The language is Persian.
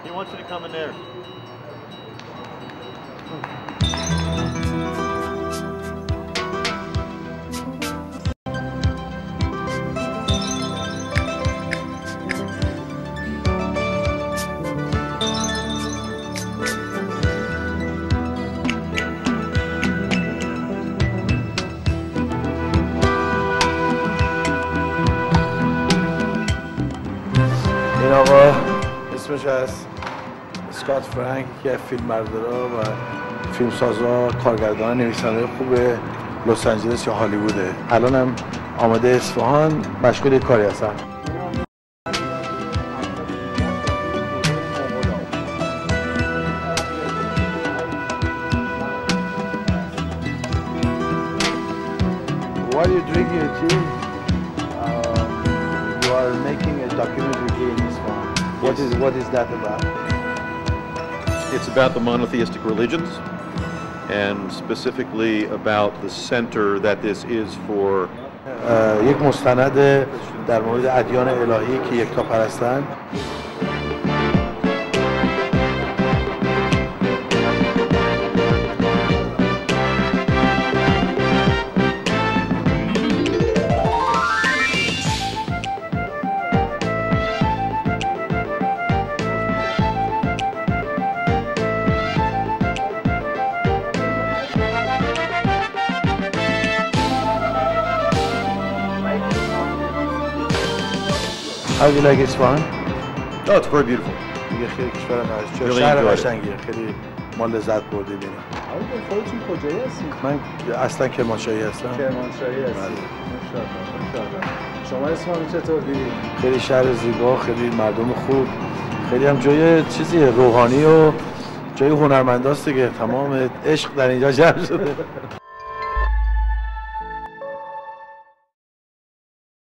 He wants you to come in there. این آقا اسمش از اسکات فرانک، که فیلمبردارا و فیلمسازا، کارگردان، نویسنده خوب لس آنجلس یا هالیووده. الانم آماده اصفهان مشغول کاری هستم. Why are you drinking a tea? You are making a documentary here in Isfahan. What is that about? It's about the monotheistic religions, and specifically about the center that this is for. یک مستند در مورد ادیان الهی که یکتاپرستند. How do you like Isfahan? Oh, it's very beautiful. دیگه خیلی کشور قشنگه. شهر قشنگیه. خیلی ما لذت بردیم اینو. آقا خودتون کجایی هستید؟ من اصلا کرمانشاهی هستم. کرمانشاهی هستید. ماشاءالله. شما اسمتون چطوری؟ خیلی شهر زیبا، خیلی مردم خوب، خیلی هم جای چیزی روحانی و جای هنرمنداست دیگه. تمام عشق در اینجا جمع شده.